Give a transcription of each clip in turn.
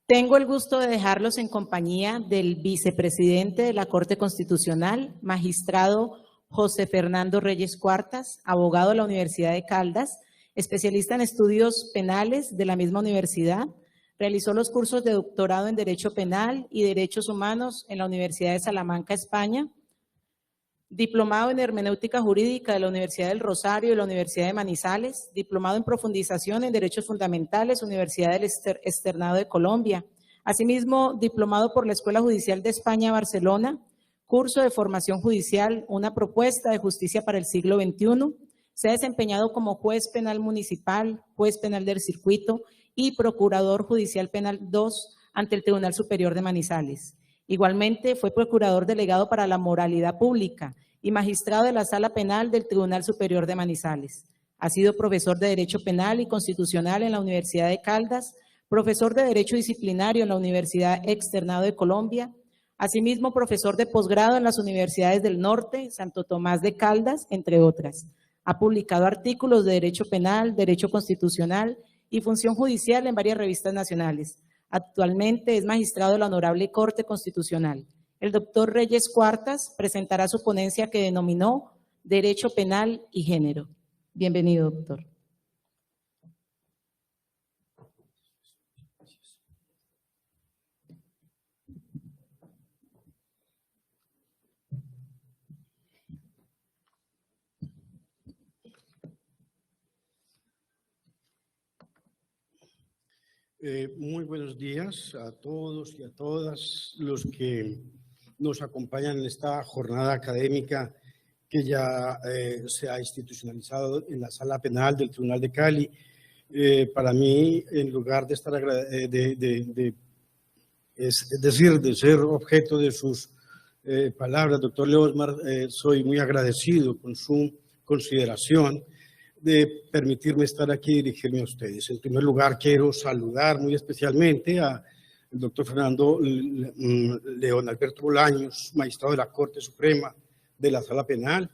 Tengo el gusto de dejarlos en compañía del vicepresidente de la Corte Constitucional, magistrado José Fernando Reyes Cuartas, abogado de la Universidad de Caldas, especialista en estudios penales de la misma universidad. Realizó los cursos de doctorado en Derecho Penal y Derechos Humanos en la Universidad de Salamanca, España. Diplomado en Hermenéutica Jurídica de la Universidad del Rosario y la Universidad de Manizales, diplomado en Profundización en Derechos Fundamentales, Universidad del Externado de Colombia. Asimismo, diplomado por la Escuela Judicial de España, Barcelona, curso de formación judicial, una propuesta de justicia para el siglo XXI. Se ha desempeñado como juez penal municipal, juez penal del circuito y procurador judicial penal 2 ante el Tribunal Superior de Manizales. Igualmente, fue procurador delegado para la moralidad pública y magistrado de la Sala Penal del Tribunal Superior de Manizales. Ha sido profesor de Derecho Penal y Constitucional en la Universidad de Caldas, profesor de Derecho Disciplinario en la Universidad Externado de Colombia, asimismo profesor de posgrado en las Universidades del Norte, Santo Tomás de Caldas, entre otras. Ha publicado artículos de Derecho Penal, Derecho Constitucional y Función Judicial en varias revistas nacionales. Actualmente es magistrado de la Honorable Corte Constitucional. El doctor Reyes Cuartas presentará su ponencia que denominó Derecho Penal y Género. Bienvenido, doctor. Muy buenos días a todos y a todas los que nos acompañan en esta jornada académica que ya se ha institucionalizado en la Sala Penal del Tribunal de Cali. Para mí, en lugar de estar de ser objeto de sus palabras, doctor Leosmar, soy muy agradecido con su consideración de permitirme estar aquí y dirigirme a ustedes. En primer lugar, quiero saludar muy especialmente al doctor Fernando León Alberto Bolaños, magistrado de la Corte Suprema de la Sala Penal.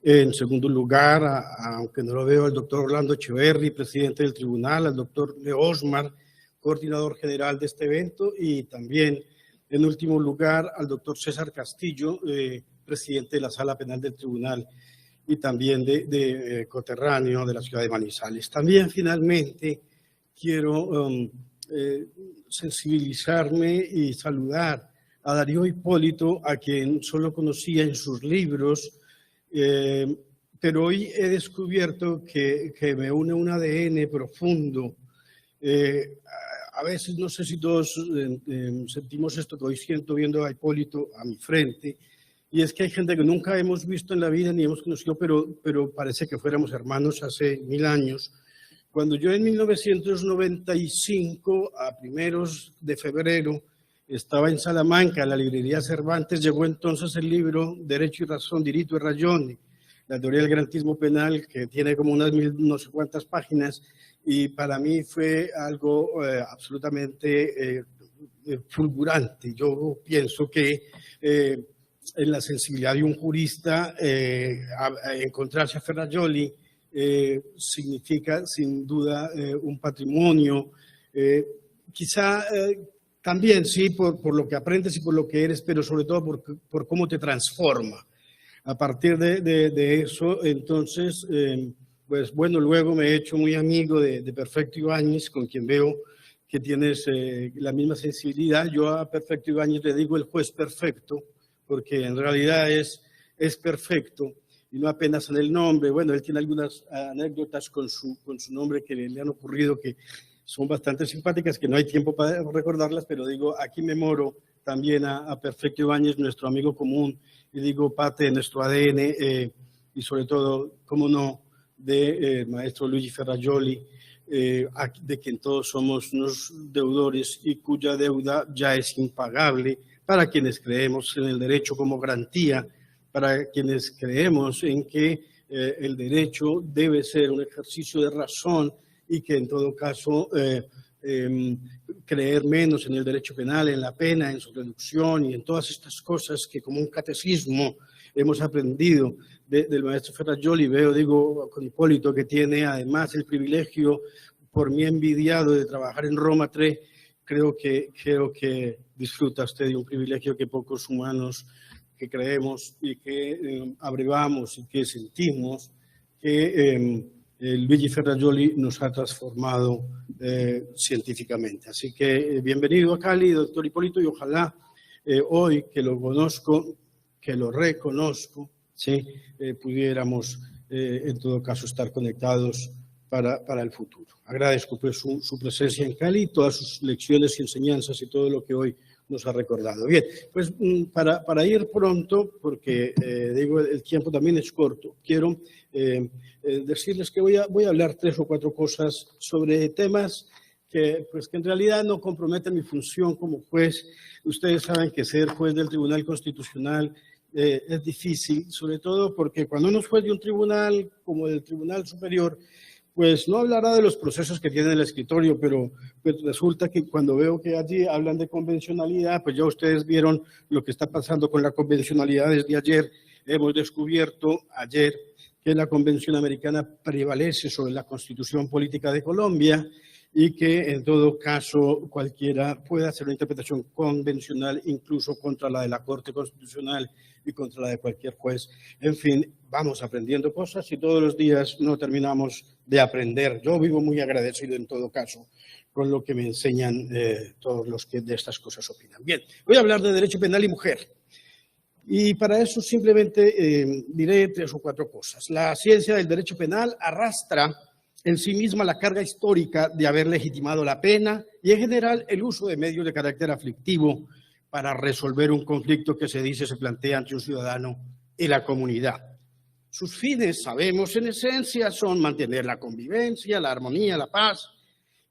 En segundo lugar, aunque no lo veo, al doctor Orlando Echeverri, presidente del tribunal, al doctor Leosmar, coordinador general de este evento, y también, en último lugar, al doctor César Castillo, presidente de la Sala Penal del tribunal, y también de coterráneo de la ciudad de Manizales. También, finalmente, quiero sensibilizarme y saludar a Darío Hipólito, a quien solo conocía en sus libros, pero hoy he descubierto que me une un ADN profundo. A veces, no sé si todos sentimos esto que hoy siento viendo a Hipólito a mi frente, y es que hay gente que nunca hemos visto en la vida ni hemos conocido, pero parece que fuéramos hermanos hace 1000 años. Cuando yo en 1995, a primeros de febrero, estaba en Salamanca, en la librería Cervantes, llegó entonces el libro Derecho y Razón, Diritto e Ragione, la teoría del garantismo penal, que tiene como unas 1000 no sé cuántas páginas, y para mí fue algo absolutamente fulgurante. Yo pienso que en la sensibilidad de un jurista, encontrarse a Ferrajoli significa sin duda un patrimonio, quizá también sí por lo que aprendes y por lo que eres, pero sobre todo por cómo te transforma. A partir de eso, entonces, pues bueno, luego me he hecho muy amigo de Perfecto Ibáñez, con quien veo que tienes la misma sensibilidad. Yo a Perfecto Ibáñez le digo el juez perfecto, porque en realidad es perfecto, y no apenas en el nombre. Bueno, él tiene algunas anécdotas con su nombre que le han ocurrido que son bastante simpáticas, que no hay tiempo para recordarlas, pero digo, aquí me moro también a Perfecto Ibáñez, nuestro amigo común, y digo, parte de nuestro ADN, y sobre todo, cómo no, de maestro Luigi Ferrajoli, de quien todos somos unos deudores y cuya deuda ya es impagable, para quienes creemos en el derecho como garantía, para quienes creemos en que el derecho debe ser un ejercicio de razón y que en todo caso creer menos en el derecho penal, en la pena, en su reducción y en todas estas cosas que como un catecismo hemos aprendido del maestro Ferrajoli. Veo, digo, con Hipólito, que tiene además el privilegio por mí envidiado de trabajar en Roma III, creo que disfruta usted de un privilegio que pocos humanos que creemos y que abrevamos y que sentimos, que Luigi Ferrajoli nos ha transformado científicamente. Así que bienvenido a Cali, doctor Hipólito, y ojalá hoy que lo conozco, que lo reconozco, ¿sí? Pudiéramos en todo caso estar conectados para el futuro. Agradezco pues su presencia en Cali, todas sus lecciones y enseñanzas y todo lo que hoy nos ha recordado. Bien, pues para ir pronto, porque digo, el tiempo también es corto, quiero decirles que voy a hablar 3 o 4 cosas sobre temas que en realidad no comprometen mi función como juez. Ustedes saben que ser juez del Tribunal Constitucional es difícil, sobre todo porque cuando uno es juez de un tribunal como el Tribunal Superior, pues no hablará de los procesos que tiene el escritorio, pero pues resulta que cuando veo que allí hablan de convencionalidad, pues ya ustedes vieron lo que está pasando con la convencionalidad desde ayer. Hemos descubierto ayer que la Convención Americana prevalece sobre la Constitución Política de Colombia y que en todo caso cualquiera puede hacer una interpretación convencional incluso contra la de la Corte Constitucional y contra la de cualquier juez. En fin, vamos aprendiendo cosas y todos los días no terminamos de aprender. Yo vivo muy agradecido en todo caso con lo que me enseñan todos los que de estas cosas opinan. Bien, voy a hablar de derecho penal y mujer. Y para eso simplemente diré 3 o 4 cosas. La ciencia del derecho penal arrastra en sí misma la carga histórica de haber legitimado la pena y en general el uso de medios de carácter aflictivo para resolver un conflicto que se plantea ante un ciudadano y la comunidad. Sus fines, sabemos en esencia, son mantener la convivencia, la armonía, la paz,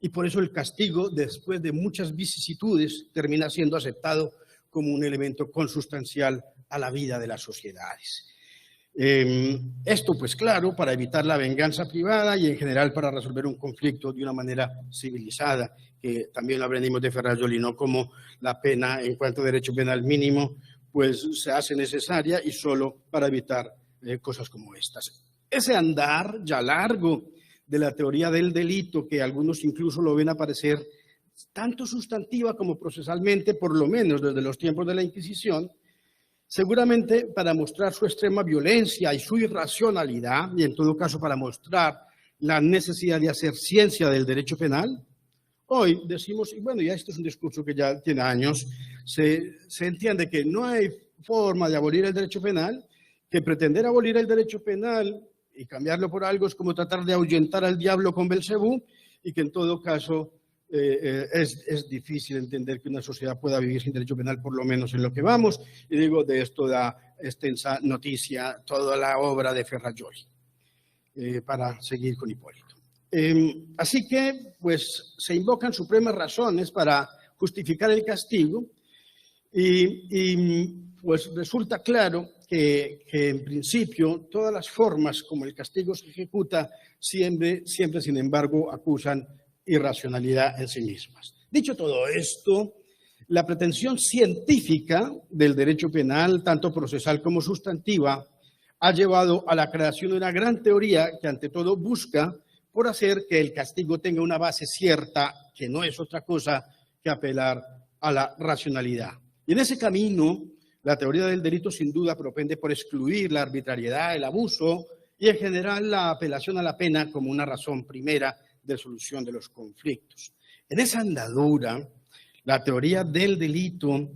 y por eso el castigo, después de muchas vicisitudes, termina siendo aceptado como un elemento consustancial a la vida de las sociedades. Esto, pues claro, para evitar la venganza privada y en general para resolver un conflicto de una manera civilizada, que también lo aprendimos de Ferrajoli, no como la pena en cuanto a derecho penal mínimo, pues se hace necesaria y solo para evitar cosas como estas. Ese andar ya largo de la teoría del delito, que algunos incluso lo ven aparecer tanto sustantiva como procesalmente, por lo menos desde los tiempos de la Inquisición, seguramente para mostrar su extrema violencia y su irracionalidad, y en todo caso para mostrar la necesidad de hacer ciencia del derecho penal. Hoy decimos, y bueno, ya este es un discurso que ya tiene años, se entiende que no hay forma de abolir el derecho penal, que pretender abolir el derecho penal y cambiarlo por algo es como tratar de ahuyentar al diablo con Belcebú, y que en todo caso es difícil entender que una sociedad pueda vivir sin derecho penal, por lo menos en lo que vamos, y digo, de esto da extensa noticia toda la obra de Ferrajoli, para seguir con Hipólito. Así que, pues, se invocan supremas razones para justificar el castigo y pues resulta claro que en principio todas las formas como el castigo se ejecuta siempre, sin embargo, acusan irracionalidad en sí mismas. Dicho todo esto, la pretensión científica del derecho penal, tanto procesal como sustantiva, ha llevado a la creación de una gran teoría que ante todo busca por hacer que el castigo tenga una base cierta, que no es otra cosa que apelar a la racionalidad. Y en ese camino, la teoría del delito sin duda propende por excluir la arbitrariedad, el abuso y en general la apelación a la pena como una razón primera de solución de los conflictos. En esa andadura, la teoría del delito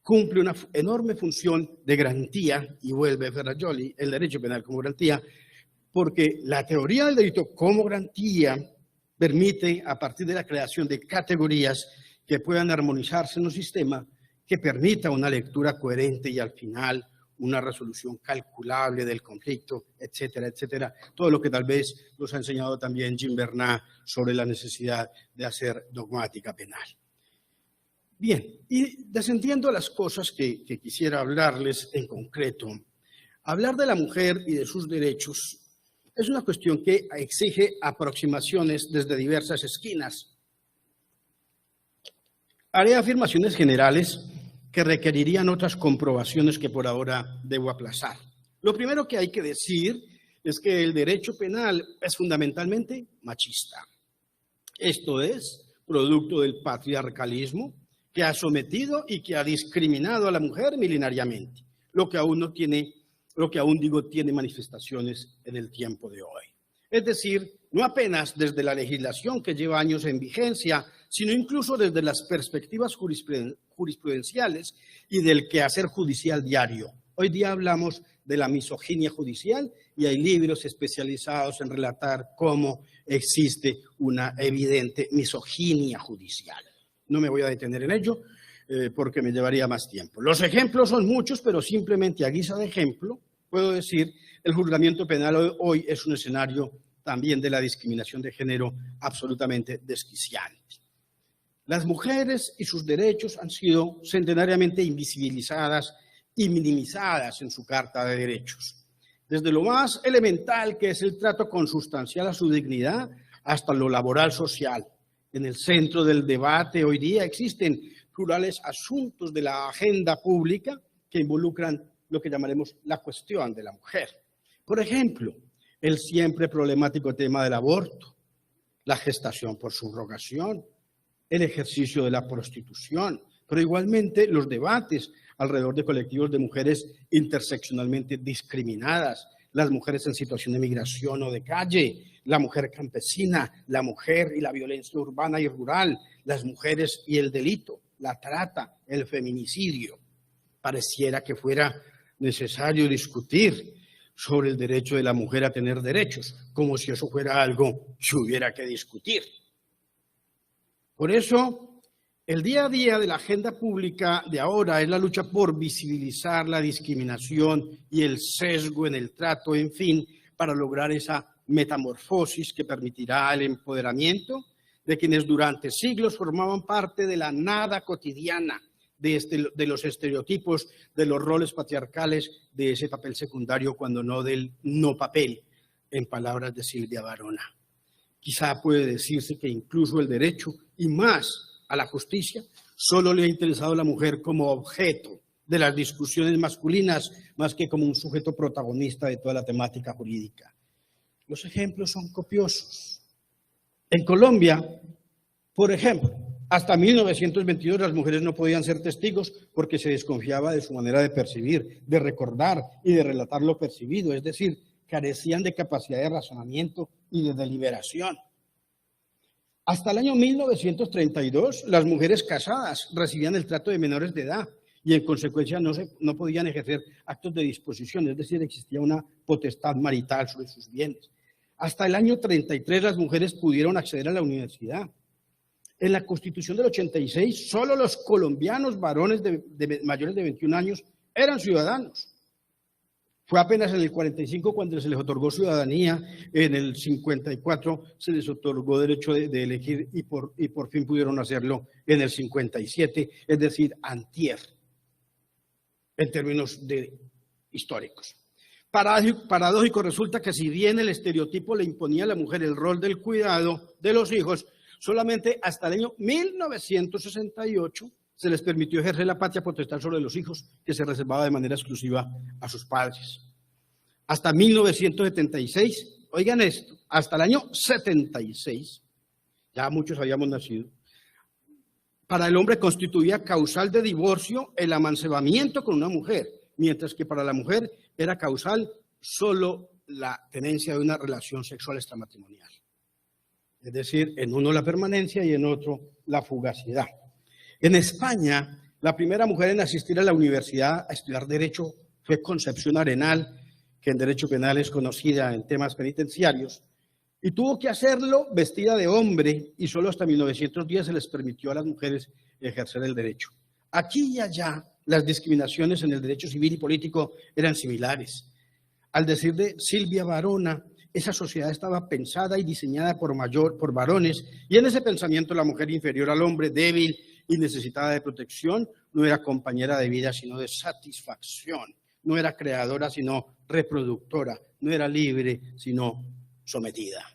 cumple una enorme función de garantía, y vuelve Ferrajoli, el derecho penal como garantía, porque la teoría del delito como garantía permite, a partir de la creación de categorías que puedan armonizarse en un sistema, que permita una lectura coherente y al final una resolución calculable del conflicto, etcétera, etcétera. Todo lo que tal vez nos ha enseñado también Jim Bernat sobre la necesidad de hacer dogmática penal. Bien, y descendiendo las cosas que quisiera hablarles en concreto, hablar de la mujer y de sus derechos es una cuestión que exige aproximaciones desde diversas esquinas. Haré afirmaciones generales que requerirían otras comprobaciones que por ahora debo aplazar. Lo primero que hay que decir es que el derecho penal es fundamentalmente machista. Esto es, producto del patriarcalismo que ha sometido y que ha discriminado a la mujer milenariamente, lo que aún tiene manifestaciones en el tiempo de hoy. Es decir, no apenas desde la legislación que lleva años en vigencia, sino incluso desde las perspectivas jurisprudenciales y del quehacer judicial diario. Hoy día hablamos de la misoginia judicial y hay libros especializados en relatar cómo existe una evidente misoginia judicial. No me voy a detener en ello porque me llevaría más tiempo. Los ejemplos son muchos, pero simplemente a guisa de ejemplo puedo decir el juzgamiento penal hoy es un escenario también de la discriminación de género absolutamente desquiciante. Las mujeres y sus derechos han sido centenariamente invisibilizadas y minimizadas en su Carta de Derechos. Desde lo más elemental, que es el trato consustancial a su dignidad, hasta lo laboral social. En el centro del debate hoy día existen plurales asuntos de la agenda pública que involucran lo que llamaremos la cuestión de la mujer. Por ejemplo, el siempre problemático tema del aborto, la gestación por subrogación, el ejercicio de la prostitución, pero igualmente los debates alrededor de colectivos de mujeres interseccionalmente discriminadas, las mujeres en situación de migración o de calle, la mujer campesina, la mujer y la violencia urbana y rural, las mujeres y el delito, la trata, el feminicidio. Pareciera que fuera necesario discutir sobre el derecho de la mujer a tener derechos, como si eso fuera algo que hubiera que discutir. Por eso, el día a día de la agenda pública de ahora es la lucha por visibilizar la discriminación y el sesgo en el trato, en fin, para lograr esa metamorfosis que permitirá el empoderamiento de quienes durante siglos formaban parte de la nada cotidiana, de los estereotipos, de los roles patriarcales, de ese papel secundario, cuando no del no papel, en palabras de Silvia Varona. Quizá puede decirse que incluso el derecho, y más a la justicia, solo le ha interesado a la mujer como objeto de las discusiones masculinas, más que como un sujeto protagonista de toda la temática jurídica. Los ejemplos son copiosos. En Colombia, por ejemplo, hasta 1922 las mujeres no podían ser testigos porque se desconfiaba de su manera de percibir, de recordar y de relatar lo percibido, es decir, carecían de capacidad de razonamiento y de deliberación. Hasta el año 1932 las mujeres casadas recibían el trato de menores de edad y en consecuencia no podían ejercer actos de disposición, es decir, existía una potestad marital sobre sus bienes. Hasta el año 33 las mujeres pudieron acceder a la universidad. En la Constitución del 86, solo los colombianos varones mayores de 21 años eran ciudadanos. Fue apenas en el 45 cuando se les otorgó ciudadanía, en el 54 se les otorgó derecho de elegir y por fin pudieron hacerlo en el 57, es decir, antier, en términos históricos. Paradójico resulta que si bien el estereotipo le imponía a la mujer el rol del cuidado de los hijos, solamente hasta el año 1968 se les permitió ejercer la patria potestad sobre los hijos, que se reservaba de manera exclusiva a sus padres. Hasta 1976, oigan esto, hasta el año 76, ya muchos habíamos nacido, para el hombre constituía causal de divorcio el amancebamiento con una mujer, mientras que para la mujer era causal solo la tenencia de una relación sexual extramatrimonial. Es decir, en uno la permanencia y en otro la fugacidad. En España, la primera mujer en asistir a la universidad a estudiar Derecho fue Concepción Arenal, que en Derecho Penal es conocida en temas penitenciarios, y tuvo que hacerlo vestida de hombre, y solo hasta 1910 se les permitió a las mujeres ejercer el derecho. Aquí y allá, las discriminaciones en el derecho civil y político eran similares. Al decir de Silvia Varona, esa sociedad estaba pensada y diseñada por varones, y en ese pensamiento la mujer inferior al hombre, débil y necesitada de protección, no era compañera de vida, sino de satisfacción, no era creadora, sino reproductora, no era libre, sino sometida.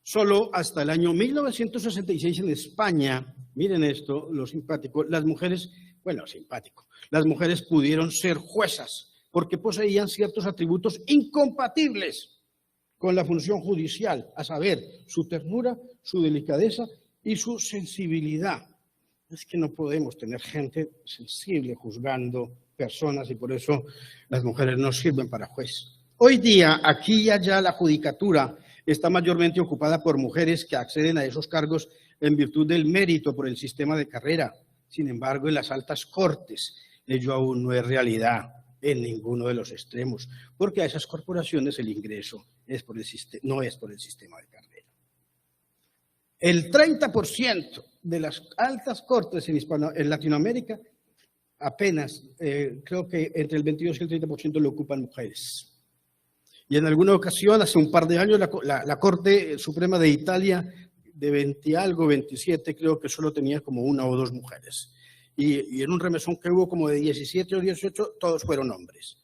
Solo hasta el año 1966 en España, miren esto, lo simpático, las mujeres pudieron ser juezas, porque poseían ciertos atributos incompatibles con la función judicial, a saber, su ternura, su delicadeza y su sensibilidad. Es que no podemos tener gente sensible juzgando personas y por eso las mujeres no sirven para juez. Hoy día, aquí y allá, la judicatura está mayormente ocupada por mujeres que acceden a esos cargos en virtud del mérito por el sistema de carrera. Sin embargo, en las altas cortes, ello aún no es realidad en ninguno de los extremos, porque a esas corporaciones el ingreso no es por el sistema de carrera. El 30% de las altas cortes en Latinoamérica, apenas, creo que entre el 22 y el 30% lo ocupan mujeres. Y en alguna ocasión, hace un par de años, la Corte Suprema de Italia, de 20 algo, 27, creo que solo tenía como 1 o 2 mujeres. Y en un remesón que hubo como de 17 o 18, todos fueron hombres.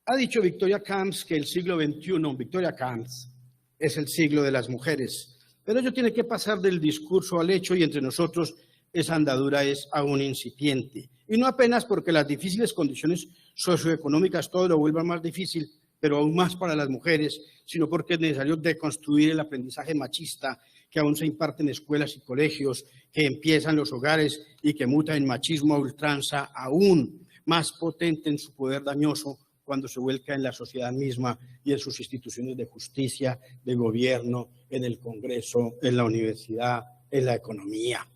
Ha dicho Victoria Camps que el siglo XXI, Victoria Camps, es el siglo de las mujeres. Pero ello tiene que pasar del discurso al hecho y entre nosotros esa andadura es aún incipiente. Y no apenas porque las difíciles condiciones socioeconómicas todo lo vuelvan más difícil, pero aún más para las mujeres, sino porque es necesario deconstruir el aprendizaje machista que aún se imparte en escuelas y colegios, que empieza en los hogares y que muta en machismo a ultranza aún más potente en su poder dañoso cuando se vuelca en la sociedad misma y en sus instituciones de justicia, de gobierno, en el Congreso, en la universidad, en la economía.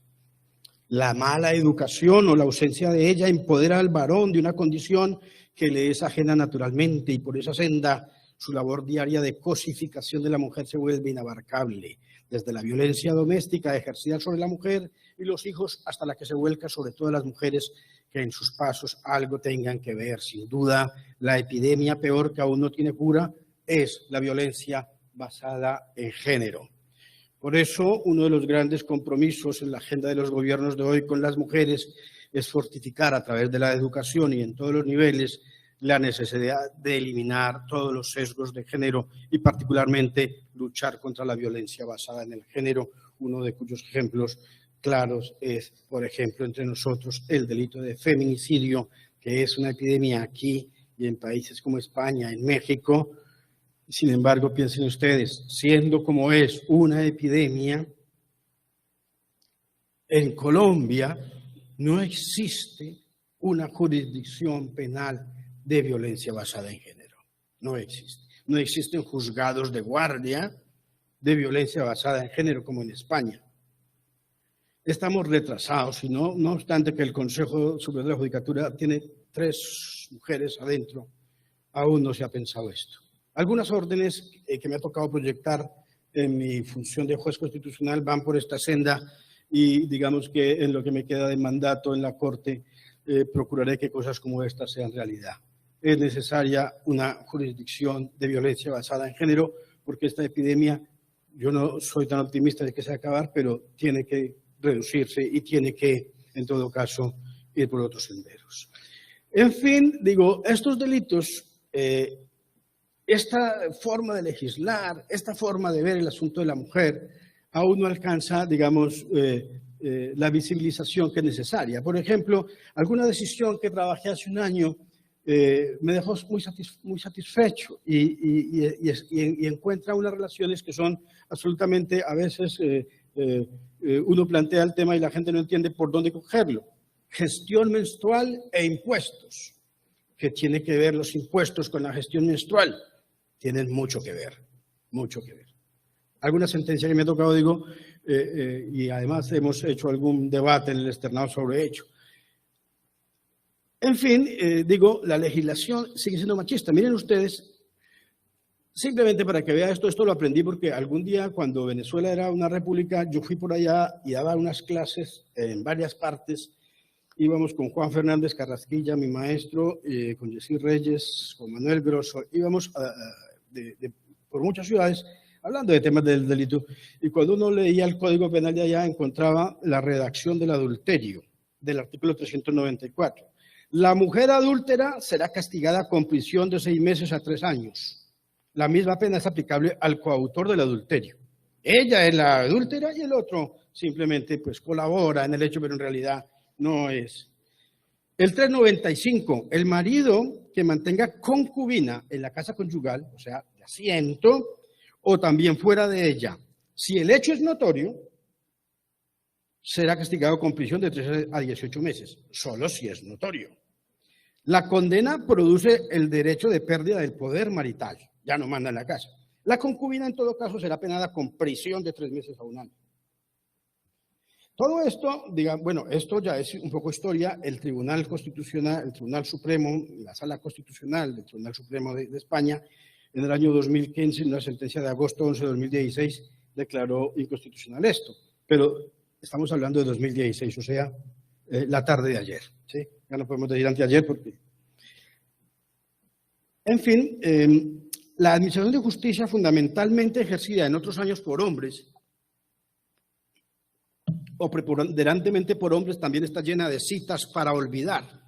La mala educación o la ausencia de ella empodera al varón de una condición que le es ajena naturalmente y por esa senda su labor diaria de cosificación de la mujer se vuelve inabarcable, desde la violencia doméstica ejercida sobre la mujer y los hijos hasta la que se vuelca sobre todas las mujeres que en sus pasos algo tengan que ver. Sin duda, la epidemia peor que aún no tiene cura es la violencia basada en género. Por eso, uno de los grandes compromisos en la agenda de los gobiernos de hoy con las mujeres es fortificar a través de la educación y en todos los niveles la necesidad de eliminar todos los sesgos de género y particularmente luchar contra la violencia basada en el género, uno de cuyos ejemplos claros es, por ejemplo, entre nosotros el delito de feminicidio, que es una epidemia aquí y en países como España, en México. Sin embargo, piensen ustedes, siendo como es una epidemia, en Colombia no existe una jurisdicción penal de violencia basada en género. No existe. No existen juzgados de guardia de violencia basada en género como en España. Estamos retrasados y no obstante que el Consejo Superior de la Judicatura tiene 3 mujeres adentro, aún no se ha pensado esto. Algunas órdenes que me ha tocado proyectar en mi función de juez constitucional van por esta senda y digamos que en lo que me queda de mandato en la Corte procuraré que cosas como estas sean realidad. Es necesaria una jurisdicción de violencia basada en género porque esta epidemia, yo no soy tan optimista de que se va a acabar, pero tiene que reducirse y tiene que, en todo caso, ir por otros senderos. En fin, digo, estos delitos, esta forma de legislar, esta forma de ver el asunto de la mujer, aún no alcanza, digamos, la visibilización que es necesaria. Por ejemplo, alguna decisión que trabajé hace un año me dejó muy satisfecho y encuentra unas relaciones que son absolutamente, a veces uno plantea el tema y la gente no entiende por dónde cogerlo. Gestión menstrual e impuestos. ¿Qué tiene que ver los impuestos con la gestión menstrual? Tienen mucho que ver, mucho que ver. Alguna sentencia que me ha tocado, digo, y además hemos hecho algún debate en el externado sobre ello. En fin, digo, la legislación sigue siendo machista. Miren ustedes, simplemente para que vean esto lo aprendí porque algún día cuando Venezuela era una república, yo fui por allá y daba unas clases en varias partes. Íbamos con Juan Fernández Carrasquilla, mi maestro, con Jessy Reyes, con Manuel Grosso, íbamos por muchas ciudades hablando de temas del delito. Y cuando uno leía el Código Penal de allá, encontraba la redacción del adulterio, del artículo 394. La mujer adúltera será castigada con prisión de 6 meses a 3 años. La misma pena es aplicable al coautor del adulterio. Ella es la adúltera y el otro simplemente pues colabora en el hecho, pero en realidad no es. El 395, el marido que mantenga concubina en la casa conyugal, o sea, de asiento, o también fuera de ella, si el hecho es notorio, será castigado con prisión de 3 a 18 meses, solo si es notorio. La condena produce el derecho de pérdida del poder marital, ya no manda en la casa. La concubina, en todo caso, será penada con prisión de 3 meses a 1 año. Todo esto, bueno, esto ya es un poco historia. El Tribunal Constitucional, el Tribunal Supremo, la Sala Constitucional del Tribunal Supremo de España, en el año 2015, en una sentencia de agosto 11 de 2016, declaró inconstitucional esto. Pero estamos hablando de 2016, o sea, la tarde de ayer, ¿sí? Ya no podemos decir anteayer porque... En fin, la administración de justicia, fundamentalmente ejercida en otros años por hombres, o preponderantemente por hombres, también está llena de citas para olvidar,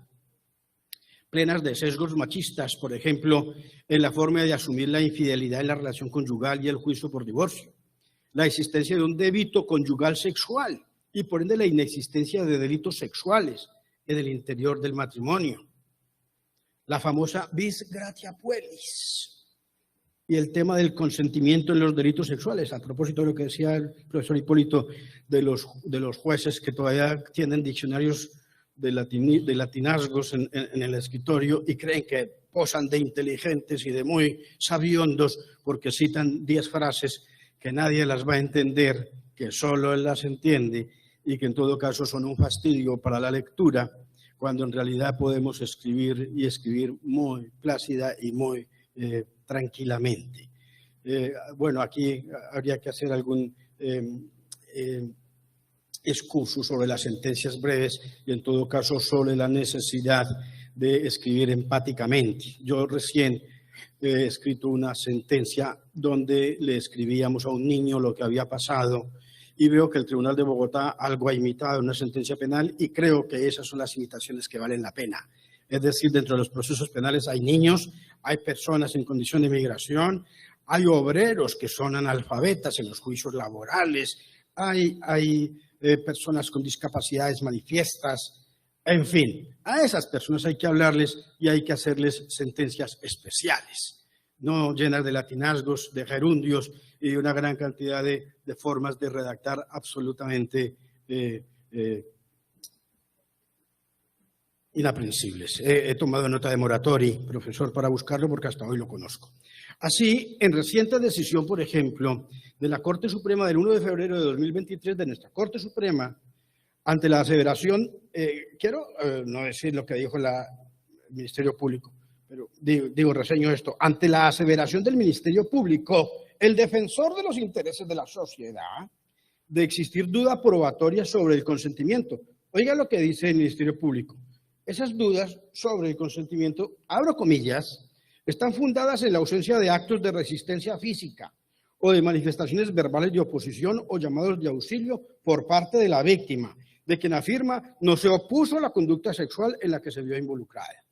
plenas de sesgos machistas, por ejemplo, en la forma de asumir la infidelidad en la relación conyugal y el juicio por divorcio, la existencia de un débito conyugal sexual y por ende la inexistencia de delitos sexuales en el interior del matrimonio, la famosa vis gratia puellis y el tema del consentimiento en los delitos sexuales. A propósito de lo que decía el profesor Hipólito de los jueces que todavía tienen diccionarios de latinazgos en el escritorio y creen que posan de inteligentes y de muy sabiondos porque citan 10 frases que nadie las va a entender, que solo él las entiende y que en todo caso son un fastidio para la lectura, cuando en realidad podemos escribir y escribir muy plácida y muy tranquilamente. Bueno, aquí habría que hacer algún excursus sobre las sentencias breves y en todo caso sobre la necesidad de escribir empáticamente. Yo recién he escrito una sentencia donde le escribíamos a un niño lo que había pasado y veo que el Tribunal de Bogotá algo ha imitado una sentencia penal y creo que esas son las imitaciones que valen la pena. Es decir, dentro de los procesos penales hay niños, hay personas en condición de migración, hay obreros que son analfabetas en los juicios laborales, hay personas con discapacidades manifiestas, en fin, a esas personas hay que hablarles y hay que hacerles sentencias especiales, no llenas de latinazgos, de gerundios y una gran cantidad de formas de redactar absolutamente inaprensibles. He tomado nota de Moratori, profesor, para buscarlo porque hasta hoy lo conozco. Así, en reciente decisión, por ejemplo, de la Corte Suprema del 1 de febrero de 2023, de nuestra Corte Suprema, ante la aseveración, quiero no decir lo que dijo el Ministerio Público, pero reseño esto, ante la aseveración del Ministerio Público, el defensor de los intereses de la sociedad, de existir duda probatoria sobre el consentimiento. Oiga lo que dice el Ministerio Público. Esas dudas sobre el consentimiento, abro comillas, están fundadas en la ausencia de actos de resistencia física o de manifestaciones verbales de oposición o llamados de auxilio por parte de la víctima, de quien afirma no se opuso a la conducta sexual en la que se vio involucrada.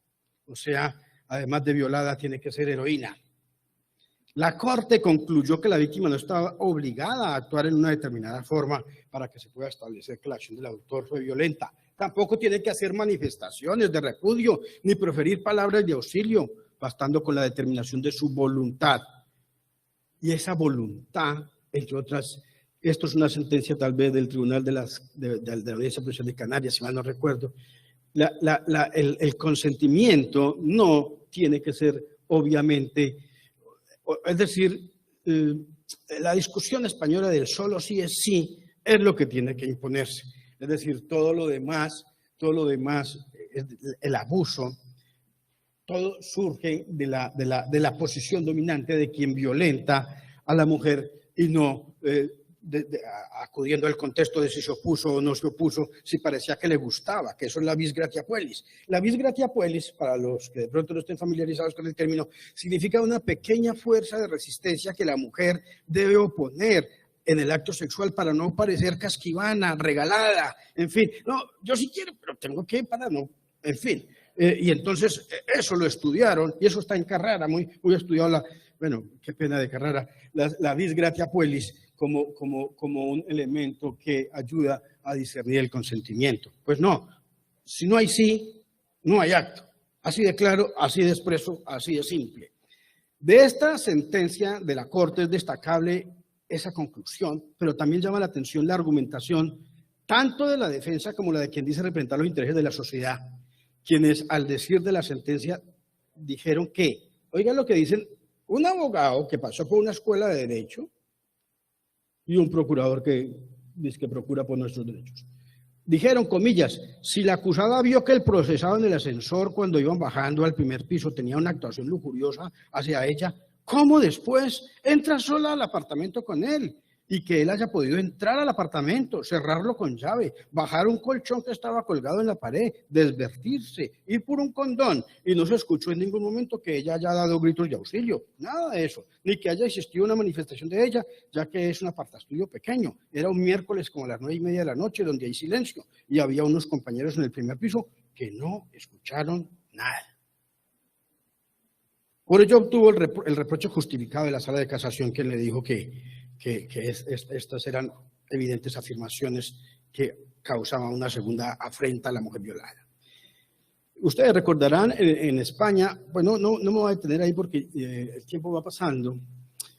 O sea, además de violada, tiene que ser heroína. La Corte concluyó que la víctima no estaba obligada a actuar en una determinada forma para que se pueda establecer que la acción del autor fue violenta. Tampoco tiene que hacer manifestaciones de repudio ni proferir palabras de auxilio, bastando con la determinación de su voluntad. Y esa voluntad, entre otras, esto es una sentencia tal vez del Tribunal de la Audiencia Provincial de Canarias, si mal no recuerdo, el consentimiento no tiene que ser obviamente, es decir, la discusión española del solo sí es sí es lo que tiene que imponerse. Es decir, todo lo demás, el abuso, todo surge de la posición dominante de quien violenta a la mujer y no acudiendo al contexto de si se opuso o no se opuso, si parecía que le gustaba, que eso es la vis gratia puellis. La vis gratia puellis, para los que de pronto no estén familiarizados con el término, significa una pequeña fuerza de resistencia que la mujer debe oponer en el acto sexual para no parecer casquivana, regalada, en fin. No, yo sí quiero, pero tengo que para no, en fin. Y entonces eso lo estudiaron y eso está en Carrara, muy estudiado, bueno, qué pena de Carrara, la vis gratia puellis como un elemento que ayuda a discernir el consentimiento. Pues no, si no hay sí, no hay acto. Así de claro, así de expreso, así de simple. De esta sentencia de la Corte es destacable esa conclusión, pero también llama la atención la argumentación tanto de la defensa como la de quien dice representar los intereses de la sociedad, quienes al decir de la sentencia dijeron que, oigan lo que dicen un abogado que pasó por una escuela de derecho y un procurador que dice que procura por nuestros derechos. Dijeron, comillas, si la acusada vio que el procesado en el ascensor cuando iban bajando al primer piso tenía una actuación lujuriosa hacia ella, ¿cómo después entra sola al apartamento con él? Y que él haya podido entrar al apartamento, cerrarlo con llave, bajar un colchón que estaba colgado en la pared, desvestirse, ir por un condón, y no se escuchó en ningún momento que ella haya dado gritos de auxilio, nada de eso, ni que haya existido una manifestación de ella, ya que es un apartaestudio pequeño. Era un miércoles como a las 9:30 de la noche, donde hay silencio, y había unos compañeros en el primer piso que no escucharon nada. Por ello obtuvo el reproche justificado de la Sala de Casación, que le dijo que estas eran evidentes afirmaciones que causaban una segunda afrenta a la mujer violada. Ustedes recordarán en España, bueno, no me voy a detener ahí porque el tiempo va pasando,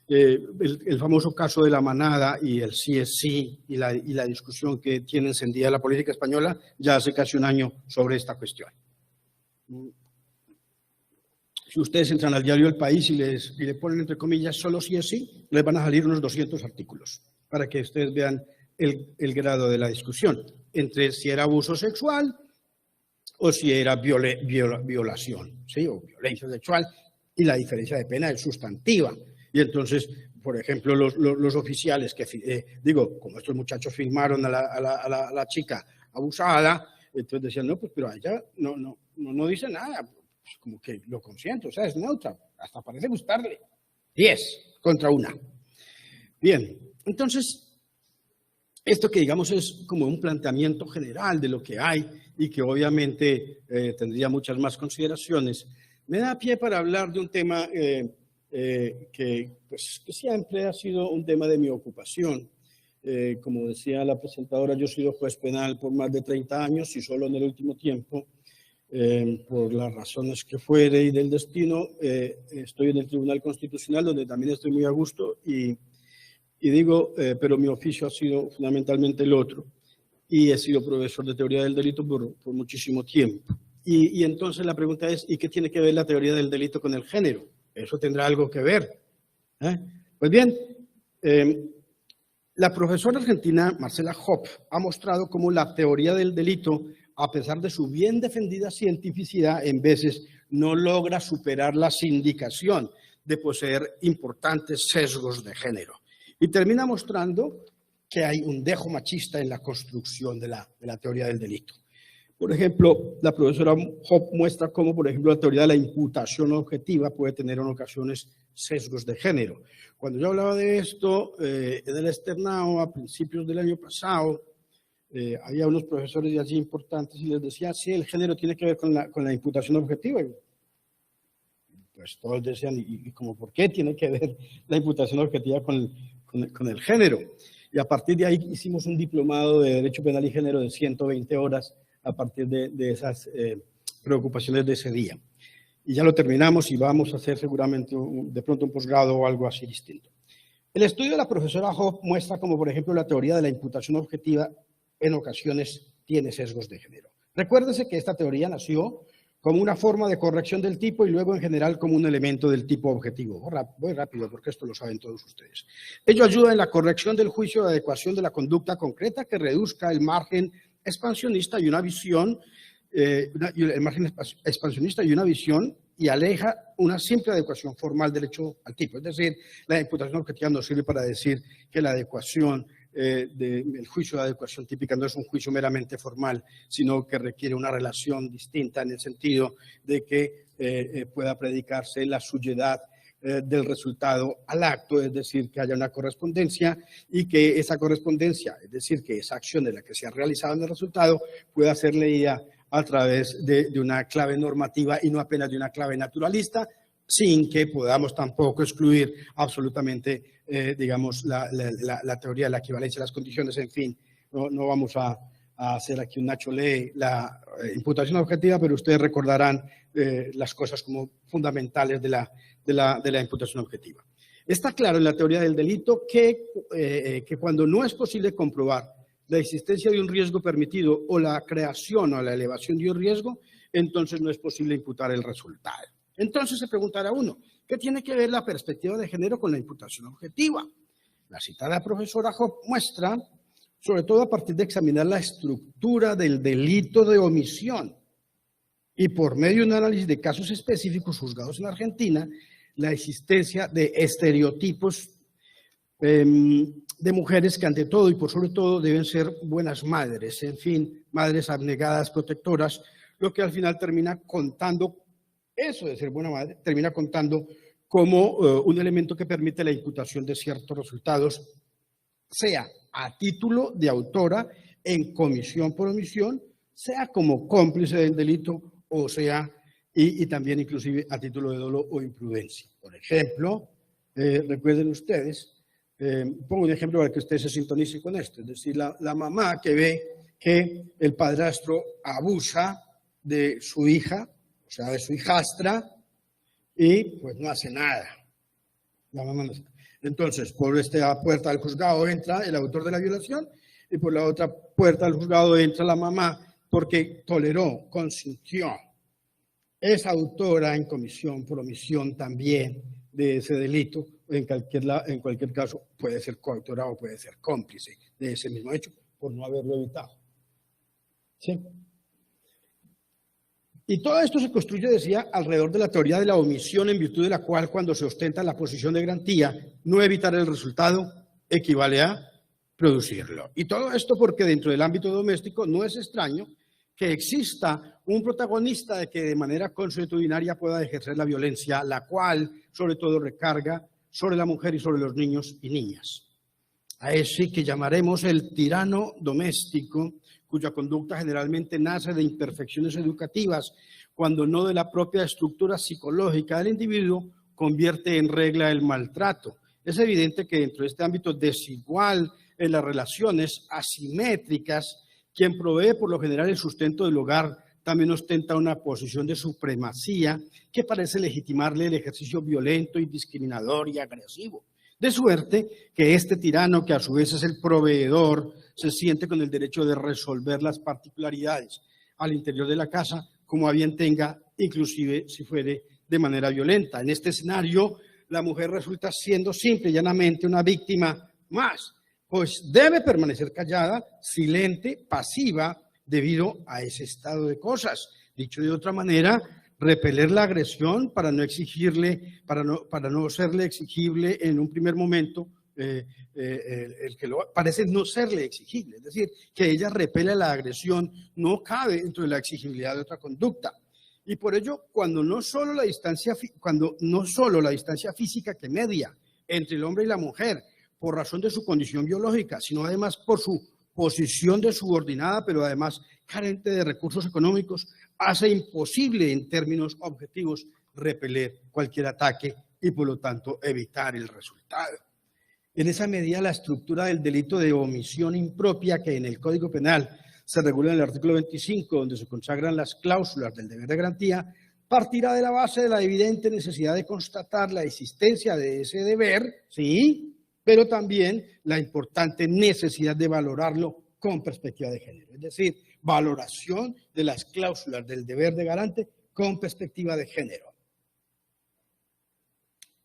el famoso caso de La Manada y el sí es sí y la discusión que tiene encendida la política española ya hace casi un año sobre esta cuestión. Si ustedes entran al diario El País y le ponen entre comillas solo sí es sí, les van a salir unos 200 artículos para que ustedes vean el grado de la discusión entre si era abuso sexual o si era violación, ¿sí? O violencia sexual, y la diferencia de pena es sustantiva. Y entonces, por ejemplo, los oficiales que, como estos muchachos filmaron a la chica abusada, entonces decían, no, pues pero a ella no dice nada. Como que lo consiento, o sea, es neutra, hasta parece gustarle. 10 contra 1. Bien, entonces, esto que digamos es como un planteamiento general de lo que hay y que obviamente tendría muchas más consideraciones, me da pie para hablar de un tema que siempre ha sido un tema de mi ocupación. Como decía la presentadora, yo he sido juez penal por más de 30 años y solo en el último tiempo, por las razones que fuere y del destino, estoy en el Tribunal Constitucional, donde también estoy muy a gusto pero mi oficio ha sido fundamentalmente el otro, y he sido profesor de teoría del delito por muchísimo tiempo. Y entonces la pregunta es, ¿y qué tiene que ver la teoría del delito con el género? ¿Eso tendrá algo que ver? Pues bien, la profesora argentina Marcela Hopp ha mostrado cómo la teoría del delito, a pesar de su bien defendida cientificidad, en veces no logra superar la sindicación de poseer importantes sesgos de género. Y termina mostrando que hay un dejo machista en la construcción de la teoría del delito. Por ejemplo, la profesora Hopp muestra cómo, por ejemplo, la teoría de la imputación objetiva puede tener en ocasiones sesgos de género. Cuando yo hablaba de esto en el externado a principios del año pasado, había unos profesores de allí importantes y les decía, sí, el género tiene que ver con la imputación objetiva. Y pues todos decían, ¿y cómo por qué tiene que ver la imputación objetiva con el género? Y a partir de ahí hicimos un diplomado de Derecho Penal y Género de 120 horas a partir de esas preocupaciones de ese día. Y ya lo terminamos y vamos a hacer seguramente de pronto un posgrado o algo así distinto. El estudio de la profesora Hopp muestra como, por ejemplo, la teoría de la imputación objetiva en ocasiones tiene sesgos de género. Recuérdese que esta teoría nació como una forma de corrección del tipo y luego en general como un elemento del tipo objetivo. Voy rápido porque esto lo saben todos ustedes. Ello ayuda en la corrección del juicio de adecuación de la conducta concreta que reduzca el margen expansionista y una visión, el margen expansionista y una visión y aleja una simple adecuación formal del hecho al tipo. Es decir, la imputación objetiva nos sirve para decir que la adecuación el juicio de adecuación típica no es un juicio meramente formal, sino que requiere una relación distinta en el sentido de que pueda predicarse la suyedad del resultado al acto, es decir, que haya una correspondencia y que esa correspondencia, es decir, que esa acción de la que se ha realizado en el resultado pueda ser leída a través de una clave normativa y no apenas de una clave naturalista, sin que podamos tampoco excluir absolutamente, digamos, la teoría de la equivalencia de las condiciones. En fin, no vamos a hacer aquí un Nacho lee la imputación objetiva, pero ustedes recordarán las cosas como fundamentales de la imputación objetiva. Está claro en la teoría del delito que cuando no es posible comprobar la existencia de un riesgo permitido o la creación o la elevación de un riesgo, entonces no es posible imputar el resultado. Entonces se preguntará uno, ¿qué tiene que ver la perspectiva de género con la imputación objetiva? La citada profesora Hopp muestra, sobre todo a partir de examinar la estructura del delito de omisión y por medio de un análisis de casos específicos juzgados en Argentina, la existencia de estereotipos de mujeres que ante todo y por sobre todo deben ser buenas madres, en fin, madres abnegadas, protectoras, lo que al final termina contando, eso de ser buena madre, termina contando como un elemento que permite la imputación de ciertos resultados, sea a título de autora en comisión por omisión, sea como cómplice del delito, o sea, y también inclusive a título de dolo o imprudencia. Por ejemplo, recuerden ustedes, pongo un ejemplo para que ustedes se sintonicen con esto, es decir, la mamá que ve que el padrastro abusa de su hija, o sea, de su hijastra, y pues no hace nada. La mamá no hace nada. Entonces, por esta puerta del juzgado entra el autor de la violación y por la otra puerta del juzgado entra la mamá porque toleró, consintió. Es autora en comisión por omisión también de ese delito. En cualquier caso puede ser coautora o puede ser cómplice de ese mismo hecho por no haberlo evitado. ¿Sí? Y todo esto se construye, decía, alrededor de la teoría de la omisión, en virtud de la cual, cuando se ostenta la posición de garantía, no evitar el resultado equivale a producirlo. Y todo esto porque dentro del ámbito doméstico no es extraño que exista un protagonista de que de manera consuetudinaria pueda ejercer la violencia, la cual sobre todo recarga sobre la mujer y sobre los niños y niñas. A ese que llamaremos el tirano doméstico, cuya conducta generalmente nace de imperfecciones educativas, cuando no de la propia estructura psicológica del individuo, convierte en regla el maltrato. Es evidente que dentro de este ámbito desigual en las relaciones asimétricas, quien provee por lo general el sustento del hogar también ostenta una posición de supremacía que parece legitimarle el ejercicio violento y discriminador y agresivo. De suerte que este tirano, que a su vez es el proveedor, se siente con el derecho de resolver las particularidades al interior de la casa, como a bien tenga, inclusive si fuere de manera violenta. En este escenario, la mujer resulta siendo simple y llanamente una víctima más, pues debe permanecer callada, silente, pasiva, debido a ese estado de cosas. Dicho de otra manera, repeler la agresión para no exigirle, para no serle exigible en un primer momento, el que lo parece no serle exigible, es decir, que ella repele la agresión, no cabe dentro de la exigibilidad de otra conducta. Y por ello, cuando no solo la distancia física que media entre el hombre y la mujer, por razón de su condición biológica, sino además por su posición de subordinada, pero además carente de recursos económicos, hace imposible en términos objetivos repeler cualquier ataque y por lo tanto evitar el resultado. En esa medida, la estructura del delito de omisión impropia, que en el Código Penal se regula en el artículo 25, donde se consagran las cláusulas del deber de garantía, partirá de la base de la evidente necesidad de constatar la existencia de ese deber, sí, pero también la importante necesidad de valorarlo con perspectiva de género, es decir, valoración de las cláusulas del deber de garante con perspectiva de género.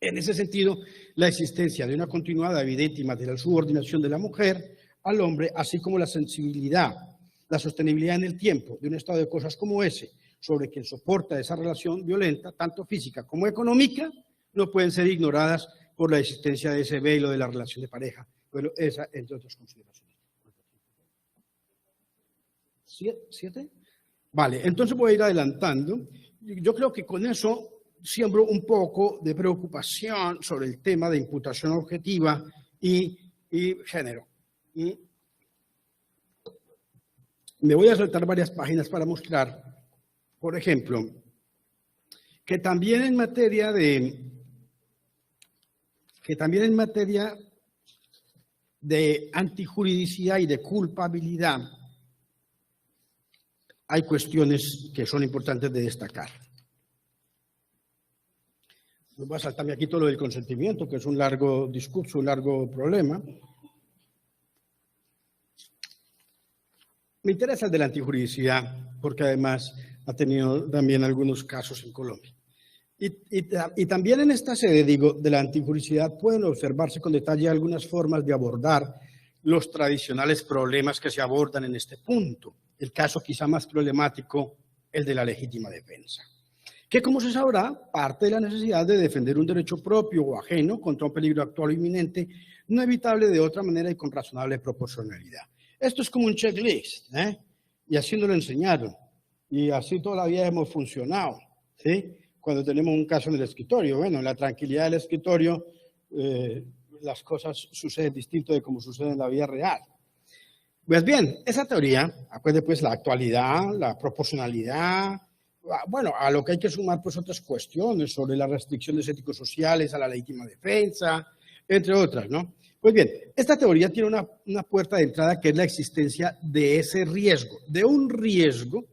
En ese sentido, la existencia de una continuada, evidente y material subordinación de la mujer al hombre, así como la sensibilidad, la sostenibilidad en el tiempo de un estado de cosas como ese, sobre quien soporta esa relación violenta, tanto física como económica, no pueden ser ignoradas por la existencia de ese velo de la relación de pareja. Bueno, esa entre otras consideraciones. ¿7? Vale, entonces voy a ir adelantando. Yo creo que con eso siembro un poco de preocupación sobre el tema de imputación objetiva y género. Me voy a saltar varias páginas para mostrar, por ejemplo, que también en materia de antijuridicidad y de culpabilidad hay cuestiones que son importantes de destacar. Voy a saltarme aquí todo lo del consentimiento, que es un largo discurso, un largo problema. Me interesa el de la antijuridicidad, porque además ha tenido también algunos casos en Colombia. Y también en esta sede, digo, de la antijuridicidad pueden observarse con detalle algunas formas de abordar los tradicionales problemas que se abordan en este punto. El caso quizá más problemático, el de la legítima defensa, que como se sabrá, parte de la necesidad de defender un derecho propio o ajeno contra un peligro actual o inminente, no evitable de otra manera y con razonable proporcionalidad. Esto es como un checklist, ¿eh? Y así nos lo enseñaron, y así toda la vida hemos funcionado, ¿sí? Cuando tenemos un caso en el escritorio, bueno, en la tranquilidad del escritorio, las cosas suceden distinto de como sucede en la vida real. Pues bien, esa teoría, acuerde pues la actualidad, la proporcionalidad, bueno, a lo que hay que sumar pues otras cuestiones sobre las restricciones ético-sociales a la legítima defensa, entre otras, ¿no? Pues bien, esta teoría tiene una puerta de entrada que es la existencia de ese riesgo, de un riesgo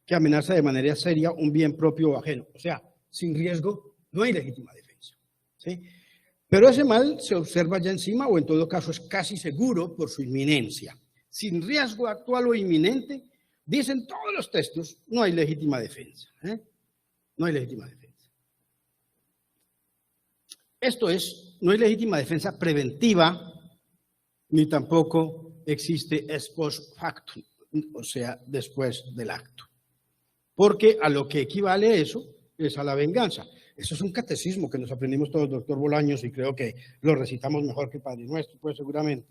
que amenaza de manera seria un bien propio o ajeno. O sea, sin riesgo no hay legítima defensa, ¿sí? Pero ese mal se observa ya encima o en todo caso es casi seguro por su inminencia. Sin riesgo actual o inminente, dicen todos los textos, no hay legítima defensa, ¿eh? No hay legítima defensa. Esto es, no hay legítima defensa preventiva, ni tampoco existe ex post factum, o sea, después del acto. Porque a lo que equivale eso es a la venganza. Eso es un catecismo que nos aprendimos todos, doctor Bolaños, y creo que lo recitamos mejor que Padre Nuestro, pues seguramente,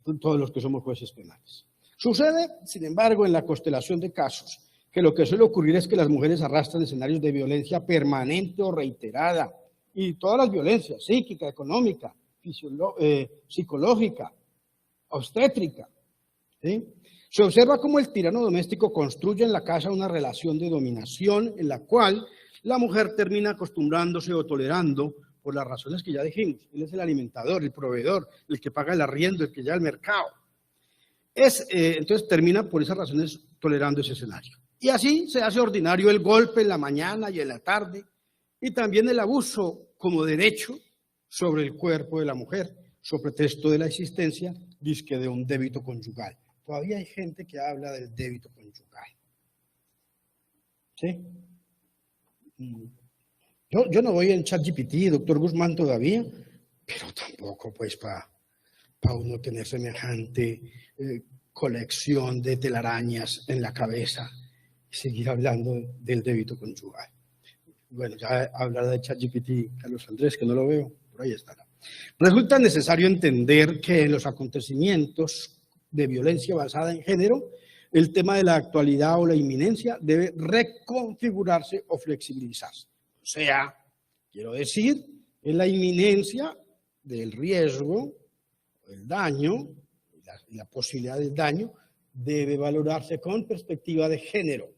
todos los que somos jueces penales. Sucede, sin embargo, en la constelación de casos, que lo que suele ocurrir es que las mujeres arrastran escenarios de violencia permanente o reiterada, y todas las violencias, psíquica, económica, psicológica, obstétrica, ¿sí? Se observa cómo el tirano doméstico construye en la casa una relación de dominación en la cual la mujer termina acostumbrándose o tolerando por las razones que ya dijimos. Él es el alimentador, el proveedor, el que paga el arriendo, el que lleva al mercado. Entonces termina por esas razones tolerando ese escenario. Y así se hace ordinario el golpe en la mañana y en la tarde, y también el abuso como derecho sobre el cuerpo de la mujer, sobre pretexto de la existencia, dizque de un débito conyugal. Todavía hay gente que habla del débito conyugal. ¿Sí? Yo no voy en ChatGPT, doctor Guzmán, todavía, pero tampoco pues para uno tener semejante colección de telarañas en la cabeza y seguir hablando del débito conyugal. Bueno, ya hablará de ChatGPT Carlos Andrés, que no lo veo, por ahí estará. Resulta necesario entender que en los acontecimientos de violencia basada en género, el tema de la actualidad o la inminencia debe reconfigurarse o flexibilizarse. O sea, quiero decir, en la inminencia del riesgo, el daño, la posibilidad del daño, debe valorarse con perspectiva de género.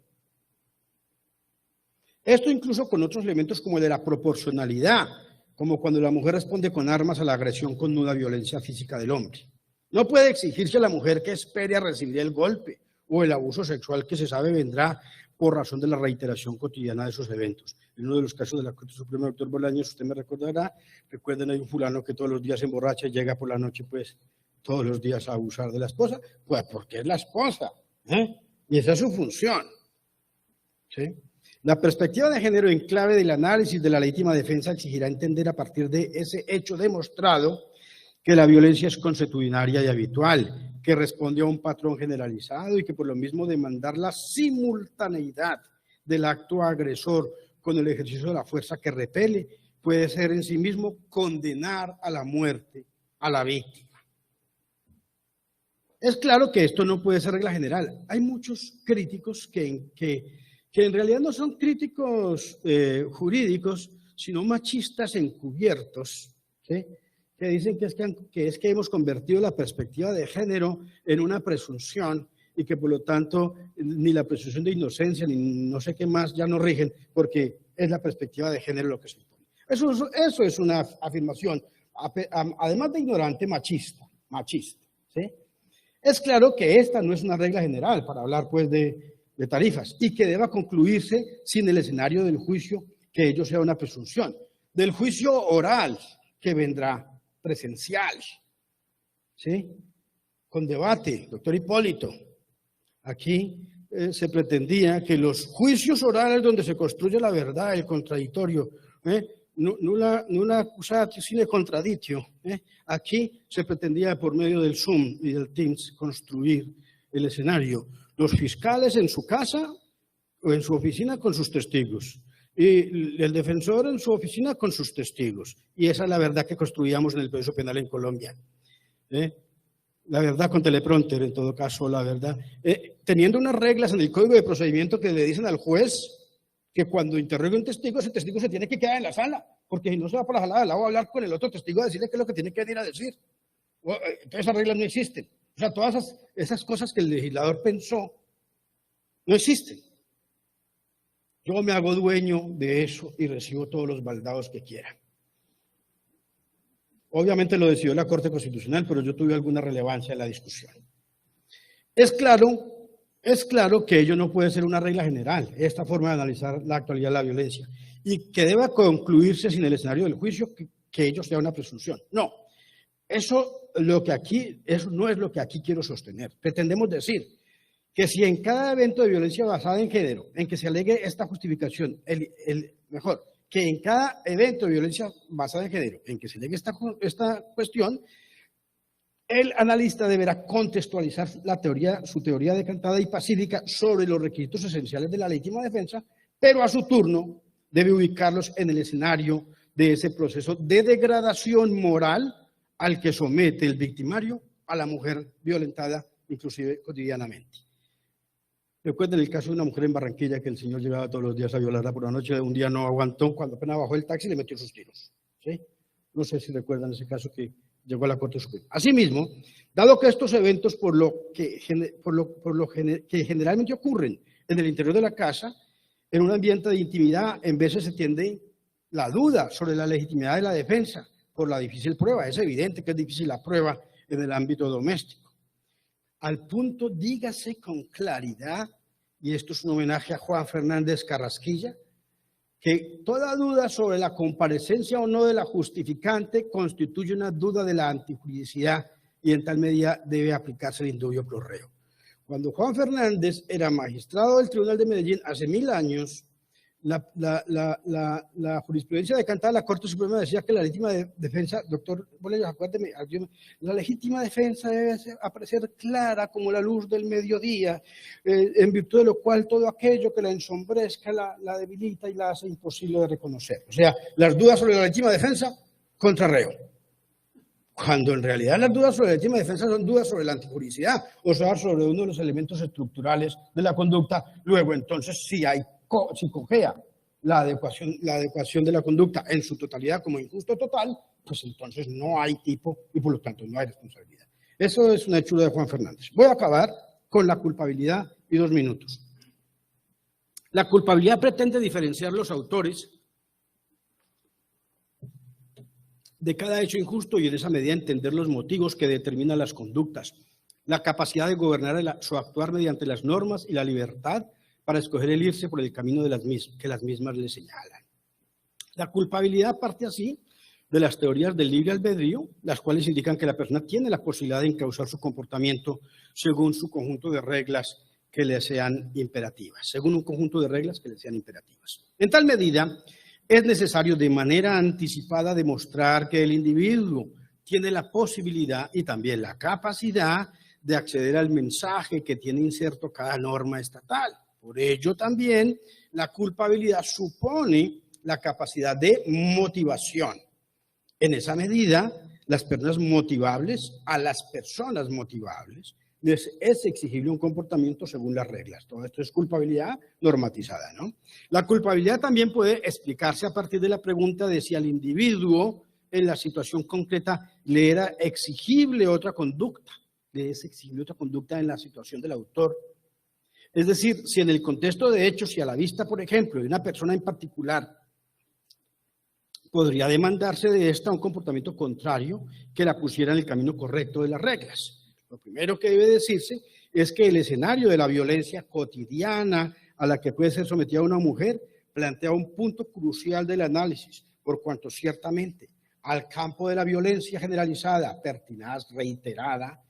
Esto incluso con otros elementos como el de la proporcionalidad, como cuando la mujer responde con armas a la agresión con nuda violencia física del hombre. No puede exigirse a la mujer que espere a recibir el golpe o el abuso sexual que se sabe vendrá por razón de la reiteración cotidiana de esos eventos. En uno de los casos de la Corte Suprema, doctor Bolaños, usted me recordará, recuerden, hay un fulano que todos los días se emborracha y llega por la noche, pues, todos los días a abusar de la esposa, pues porque es la esposa, ¿eh? Y esa es su función, ¿sí? La perspectiva de género en clave del análisis de la legítima defensa exigirá entender a partir de ese hecho demostrado que la violencia es consuetudinaria y habitual, que responde a un patrón generalizado y que por lo mismo demandar la simultaneidad del acto agresor con el ejercicio de la fuerza que repele puede ser en sí mismo condenar a la muerte a la víctima. Es claro que esto no puede ser regla general. Hay muchos críticos que en realidad no son críticos jurídicos, sino machistas encubiertos, ¿sí? Que dicen que hemos convertido la perspectiva de género en una presunción y que por lo tanto ni la presunción de inocencia ni no sé qué más ya no rigen porque es la perspectiva de género lo que se impone. Eso es una afirmación, además de ignorante, machista, ¿sí? Es claro que esta no es una regla general para hablar pues de tarifas y que deba concluirse sin el escenario del juicio que ello sea una presunción, del juicio oral que vendrá presencial, ¿sí? Con debate, doctor Hipólito, Aquí se pretendía que los juicios orales donde se construye la verdad, el contradictorio, nulla accusatio sine contradictio, aquí se pretendía por medio del Zoom y del Teams construir el escenario. Los fiscales en su casa o en su oficina con sus testigos, y el defensor en su oficina con sus testigos. Y esa es la verdad que construíamos en el proceso penal en Colombia. La verdad con teleprompter, en todo caso, la verdad. Teniendo unas reglas en el Código de Procedimiento que le dicen al juez que cuando interrogue un testigo, ese testigo se tiene que quedar en la sala, porque si no se va por la sala de al lado a hablar con el otro testigo a decirle qué es lo que tiene que venir a decir. Entonces esas reglas no existen. O sea, todas esas cosas que el legislador pensó no existen. Yo me hago dueño de eso y recibo todos los baldados que quiera. Obviamente lo decidió la Corte Constitucional, pero yo tuve alguna relevancia en la discusión. Es claro que ello no puede ser una regla general, esta forma de analizar la actualidad de la violencia, y que deba concluirse sin el escenario del juicio que ello sea una presunción. No, eso no es lo que aquí quiero sostener. Pretendemos decir que si en cada evento de violencia basada en género, en que se alegue esta justificación, que en cada evento de violencia basada en género, en que se alegue esta cuestión, el analista deberá contextualizar su teoría decantada y pacífica sobre los requisitos esenciales de la legítima defensa, pero a su turno debe ubicarlos en el escenario de ese proceso de degradación moral al que somete el victimario a la mujer violentada, inclusive cotidianamente. Recuerden el caso de una mujer en Barranquilla que el señor llegaba todos los días a violarla por la noche, un día no aguantó, cuando apenas bajó el taxi le metió sus tiros. ¿Sí? No sé si recuerdan ese caso que llegó a la Corte Suprema. Asimismo, dado que estos eventos que generalmente ocurren en el interior de la casa, en un ambiente de intimidad, en veces se tiende la duda sobre la legitimidad de la defensa por la difícil prueba. Es evidente que es difícil la prueba en el ámbito doméstico. Al punto, dígase con claridad, y esto es un homenaje a Juan Fernández Carrasquilla, que toda duda sobre la comparecencia o no de la justificante constituye una duda de la antijuridicidad y en tal medida debe aplicarse el indubio pro reo. Cuando Juan Fernández era magistrado del Tribunal de Medellín hace 1000 años, la jurisprudencia decantada de la Corte Suprema decía que la legítima defensa, doctor Bolillo, acuérdeme, la legítima defensa debe aparecer clara como la luz del mediodía, en virtud de lo cual todo aquello que la ensombrezca la debilita y la hace imposible de reconocer. O sea, las dudas sobre la legítima defensa, contra reo. Cuando en realidad las dudas sobre la legítima defensa son dudas sobre la antijuridicidad, o sea, sobre uno de los elementos estructurales de la conducta, luego entonces si cojea la adecuación de la conducta en su totalidad como injusto total, pues entonces no hay tipo y por lo tanto no hay responsabilidad. Eso es una hechura de Juan Fernández. Voy a acabar con la culpabilidad y 2 minutos. La culpabilidad pretende diferenciar los autores de cada hecho injusto y en esa medida entender los motivos que determinan las conductas, la capacidad de gobernar su actuar mediante las normas y la libertad para escoger el irse por el camino que las mismas le señalan. La culpabilidad parte así de las teorías del libre albedrío, las cuales indican que la persona tiene la posibilidad de encauzar su comportamiento según su conjunto de reglas que le sean imperativas, En tal medida, es necesario de manera anticipada demostrar que el individuo tiene la posibilidad y también la capacidad de acceder al mensaje que tiene inserto cada norma estatal. Por ello también la culpabilidad supone la capacidad de motivación. En esa medida, a las personas motivables les es exigible un comportamiento según las reglas. Todo esto es culpabilidad normatizada, ¿no? La culpabilidad también puede explicarse a partir de la pregunta de si al individuo en la situación concreta le era exigible otra conducta, le es exigible otra conducta en la situación del autor. Es decir, si en el contexto de hechos y a la vista, por ejemplo, de una persona en particular, podría demandarse de esta un comportamiento contrario que la pusiera en el camino correcto de las reglas. Lo primero que debe decirse es que el escenario de la violencia cotidiana a la que puede ser sometida una mujer plantea un punto crucial del análisis, por cuanto ciertamente al campo de la violencia generalizada, pertinaz, reiterada,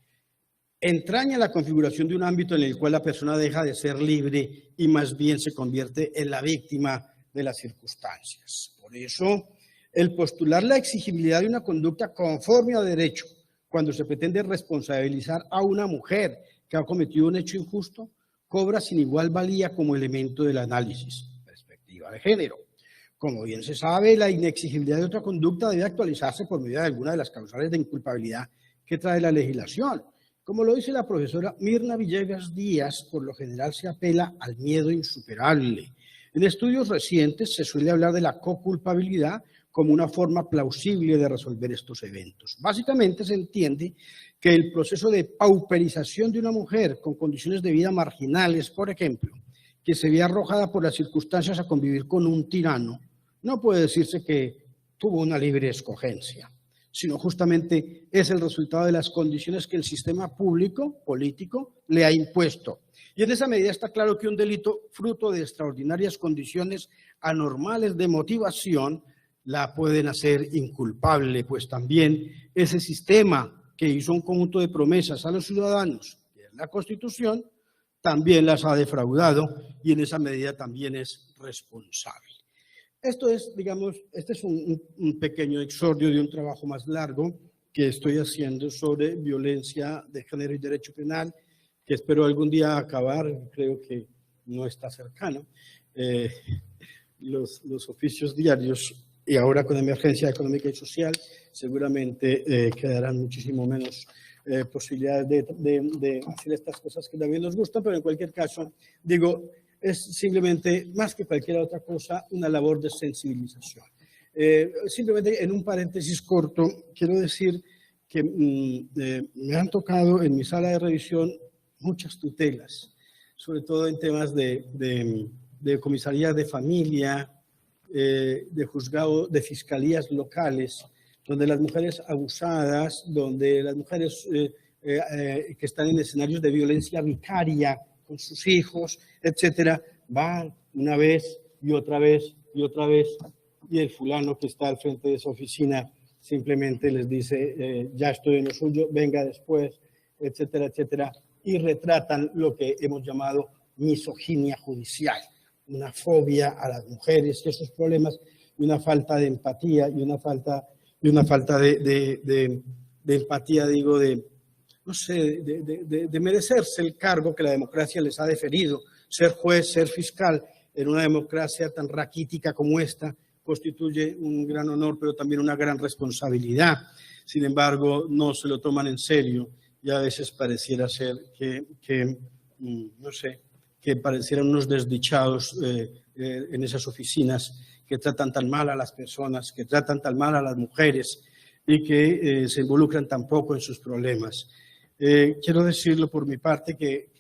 entraña la configuración de un ámbito en el cual la persona deja de ser libre y más bien se convierte en la víctima de las circunstancias. Por eso, el postular la exigibilidad de una conducta conforme a derecho, cuando se pretende responsabilizar a una mujer que ha cometido un hecho injusto, cobra sin igual valía como elemento del análisis, perspectiva de género. Como bien se sabe, la inexigibilidad de otra conducta debe actualizarse por medio de alguna de las causales de inculpabilidad que trae la legislación. Como lo dice la profesora Mirna Villegas Díaz, por lo general se apela al miedo insuperable. En estudios recientes se suele hablar de la coculpabilidad como una forma plausible de resolver estos eventos. Básicamente se entiende que el proceso de pauperización de una mujer con condiciones de vida marginales, por ejemplo, que se ve arrojada por las circunstancias a convivir con un tirano, no puede decirse que tuvo una libre escogencia, sino justamente es el resultado de las condiciones que el sistema público, político, le ha impuesto. Y en esa medida está claro que un delito fruto de extraordinarias condiciones anormales de motivación la pueden hacer inculpable, pues también ese sistema que hizo un conjunto de promesas a los ciudadanos, que es la Constitución, también las ha defraudado y en esa medida también es responsable. Esto es, digamos, este es un pequeño exordio de un trabajo más largo que estoy haciendo sobre violencia de género y derecho penal, que espero algún día acabar, creo que no está cercano. Los oficios diarios y ahora con emergencia económica y social seguramente quedarán muchísimo menos posibilidades de hacer estas cosas que también nos gustan, pero en cualquier caso, digo, es simplemente, más que cualquier otra cosa, una labor de sensibilización. Simplemente, en un paréntesis corto, quiero decir que me han tocado en mi sala de revisión muchas tutelas, sobre todo en temas de comisarías de familia, de juzgado, de fiscalías locales, donde las mujeres abusadas, donde las mujeres que están en escenarios de violencia vicaria con sus hijos, etcétera, van una vez y otra vez y otra vez, y el fulano que está al frente de esa oficina simplemente les dice, ya estoy en lo suyo, venga después, etcétera, etcétera, y retratan lo que hemos llamado misoginia judicial, una fobia a las mujeres y esos problemas, y una falta de empatía y una falta de empatía, digo, no sé, de merecerse el cargo que la democracia les ha deferido. Ser juez, ser fiscal en una democracia tan raquítica como esta constituye un gran honor, pero también una gran responsabilidad. Sin embargo, no se lo toman en serio y a veces pareciera ser no sé, que parecieran unos desdichados en esas oficinas que tratan tan mal a las personas, que tratan tan mal a las mujeres y que se involucran tan poco en sus problemas. Quiero decirlo por mi parte que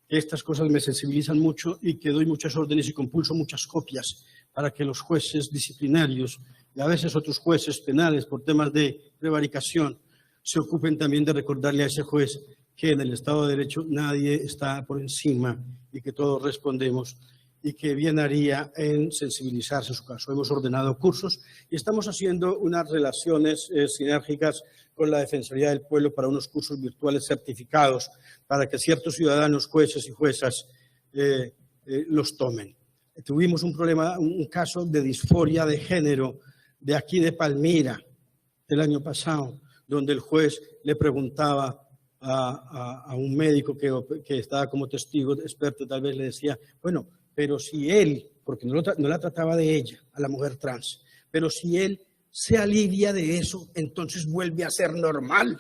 estas cosas me sensibilizan mucho y que doy muchas órdenes y compulso muchas copias para que los jueces disciplinarios y a veces otros jueces penales por temas de prevaricación se ocupen también de recordarle a ese juez que en el Estado de Derecho nadie está por encima y que todos respondemos y que bien haría en sensibilizarse en su caso. Hemos ordenado cursos y estamos haciendo unas relaciones sinérgicas con la Defensoría del Pueblo para unos cursos virtuales certificados para que ciertos ciudadanos, jueces y juezas los tomen. Tuvimos un caso de disforia de género de aquí de Palmira del año pasado, donde el juez le preguntaba a un médico que estaba como testigo experto, tal vez le decía, bueno, pero si él, porque no la trataba de ella, a la mujer trans, pero si él se alivia de eso, entonces vuelve a ser normal.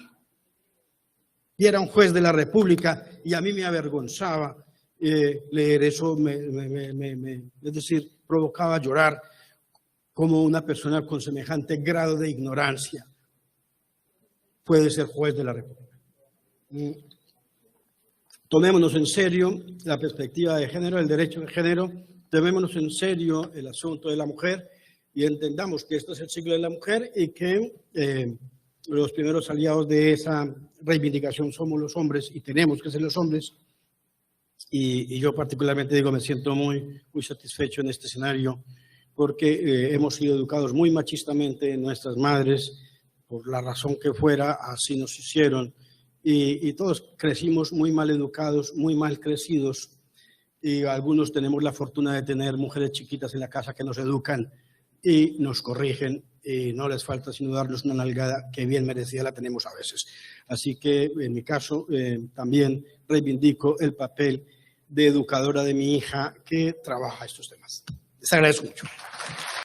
Y era un juez de la República y a mí me avergonzaba leer eso, es decir, provocaba llorar como una persona con semejante grado de ignorancia puede ser juez de la República. Tomémonos en serio la perspectiva de género, el derecho de género, tomémonos en serio el asunto de la mujer y entendamos que esto es el siglo de la mujer y que los primeros aliados de esa reivindicación somos los hombres y tenemos que ser los hombres. Y yo particularmente digo, me siento muy satisfecho en este escenario porque hemos sido educados muy machistamente, nuestras madres, por la razón que fuera, así nos hicieron. y todos crecimos muy mal educados, muy mal crecidos, y algunos tenemos la fortuna de tener mujeres chiquitas en la casa que nos educan y nos corrigen, y no les falta sino darnos una nalgada que bien merecida la tenemos a veces. Así que en mi caso también reivindico el papel de educadora de mi hija que trabaja estos temas. Les agradezco mucho.